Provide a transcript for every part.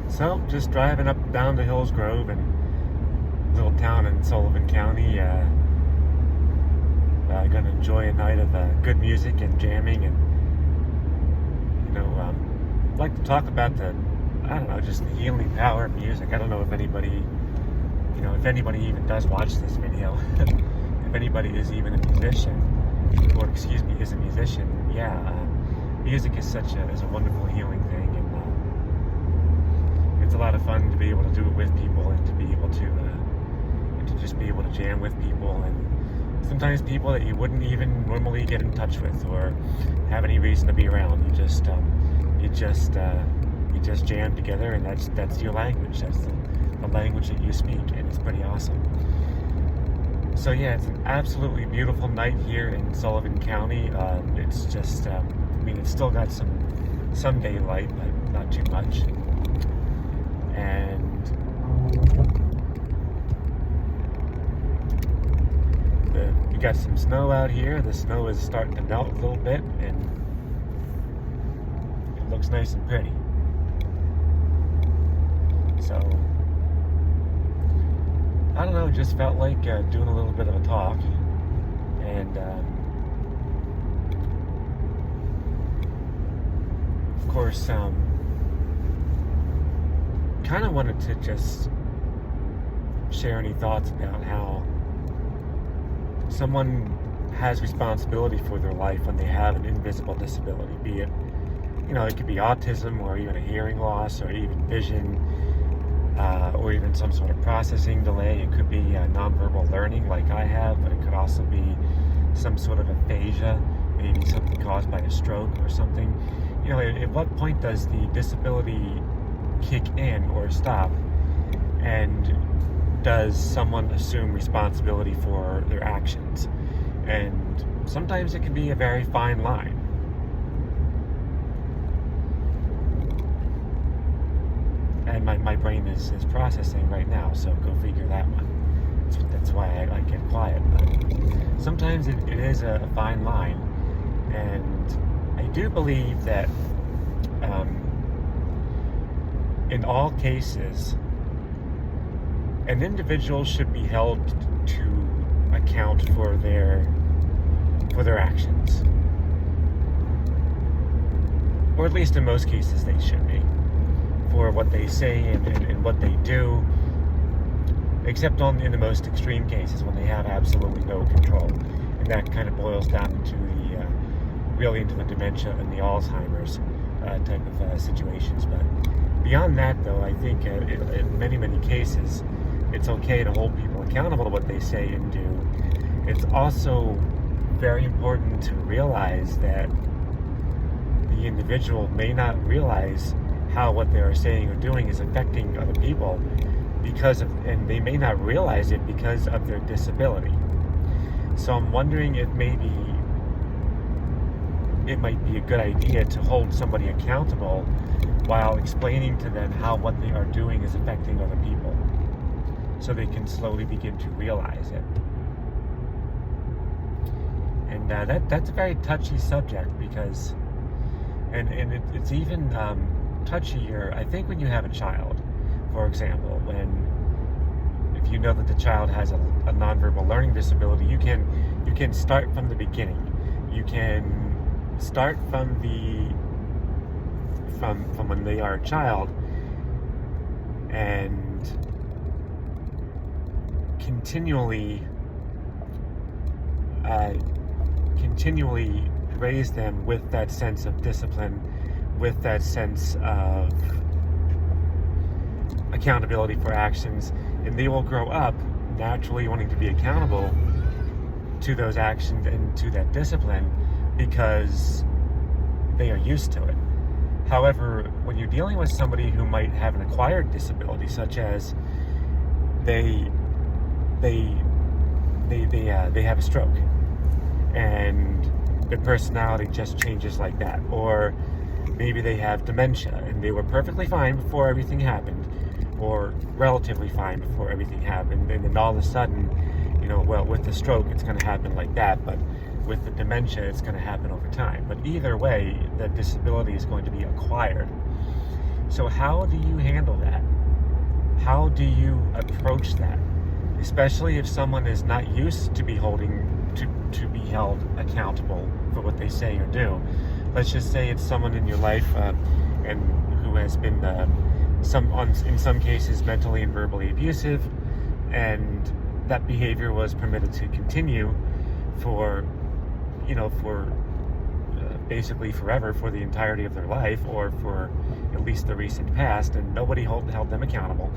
So, just driving up and down to Hills Grove, and little town in Sullivan County. Gonna enjoy a night of good music and jamming, and like to talk about just the healing power of music. I don't know if anybody, if anybody even does watch this video, if anybody is even a musician, or is a musician. Music is such a wonderful healing thing, and it's a lot of fun to be able to do it with people, and to be able to just be able to jam with people, and sometimes people that you wouldn't even normally get in touch with or have any reason to be around. You just jam together, and that's your language. That's the language that you speak, and it's pretty awesome. So yeah, it's an absolutely beautiful night here in Sullivan County. It's just, it's still got some daylight, but not too much. And we got some snow out here. The snow is starting to melt a little bit, and it looks nice and pretty. So, I don't know, it just felt like doing a little bit of a talk. And of course, kind of wanted to just share any thoughts about how someone has responsibility for their life when they have an invisible disability, be it, it could be autism, or even a hearing loss, or even vision, or even some sort of processing delay. It could be nonverbal learning like I have, but it could also be some sort of aphasia, maybe something caused by a stroke or something. At what point does the disability kick in or stop, and does someone assume responsibility for their actions? And sometimes it can be a very fine line. And my brain is processing right now, so go figure that one. That's why I get quiet. But sometimes it is a fine line, and I do believe that in all cases, an individual should be held to account for their actions, or at least in most cases they should be, for what they say and what they do, except in the most extreme cases when they have absolutely no control, and that kind of boils down into into the dementia and the Alzheimer's type of situations. But beyond that, though, I think in many cases, it's okay to hold people accountable to what they say and do. It's also very important to realize that the individual may not realize how what they are saying or doing is affecting other people and they may not realize it because of their disability. So I'm wondering if maybe it might be a good idea to hold somebody accountable while explaining to them how what they are doing is affecting other people, so they can slowly begin to realize it. And that's a very touchy subject, because it's even touchier, I think, when you have a child. For example, if you know that the child has a nonverbal learning disability, you can start from the beginning. You can start from when they are a child, and continually raise them with that sense of discipline, with that sense of accountability for actions, and they will grow up naturally wanting to be accountable to those actions and to that discipline, because they are used to it. However, when you're dealing with somebody who might have an acquired disability, such as they have a stroke, and their personality just changes like that, or maybe they have dementia and they were perfectly fine before everything happened, or relatively fine before everything happened, and then all of a sudden, with the stroke it's going to happen like that, but with the dementia it's going to happen over time. But either way, the disability is going to be acquired. So how do you handle that? How do you approach that? Especially if someone is not used to be to be held accountable for what they say or do. Let's just say it's someone in your life and who has been in some cases mentally and verbally abusive, and that behavior was permitted to continue for basically forever, for the entirety of their life, or for at least the recent past, and nobody held them accountable.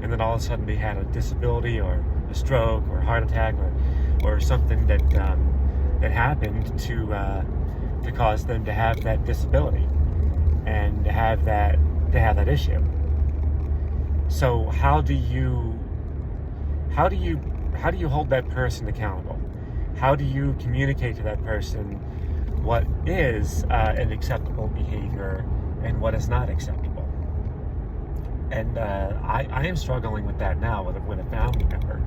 And then all of a sudden they had a disability or a stroke or a heart attack or something that happened to cause them to have that disability and to have that issue. So how do you hold that person accountable? How do you communicate to that person what is an acceptable behavior and what is not acceptable? And I am struggling with that now with a family member.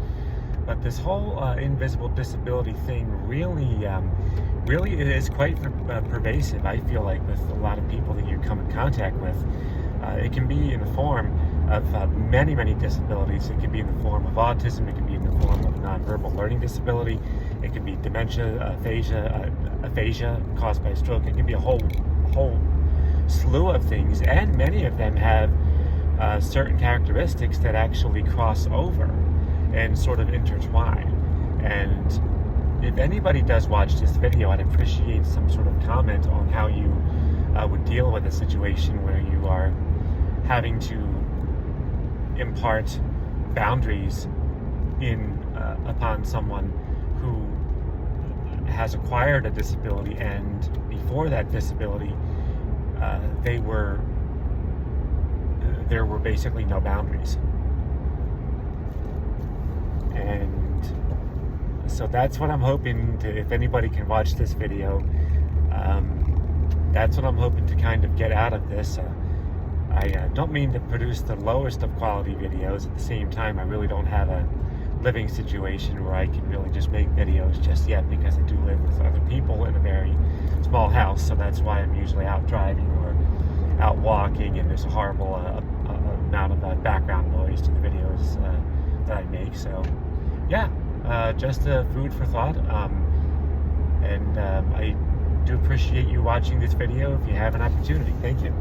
But this whole invisible disability thing really it is quite pervasive, I feel like, with a lot of people that you come in contact with. It can be in the form of many, many disabilities. It can be in the form of autism. It can be in the form of nonverbal learning disability. It can be dementia, aphasia caused by stroke. It can be a whole slew of things, and many of them have certain characteristics that actually cross over and sort of intertwine. And if anybody does watch this video, I'd appreciate some sort of comment on how you would deal with a situation where you are having to impart boundaries upon someone who has acquired a disability, and before that disability there were basically no boundaries. And so that's what I'm hoping to, if anybody can watch this video, that's what I'm hoping to kind of get out of this. I don't mean to produce the lowest of quality videos. At the same time, I really don't have a living situation where I can really just make videos just yet, because I do live with other people in a very small house. So that's why I'm usually out driving or out walking, and there's a horrible amount of background noise to the videos that I make. So yeah, just food for thought. And I do appreciate you watching this video if you have an opportunity. Thank you.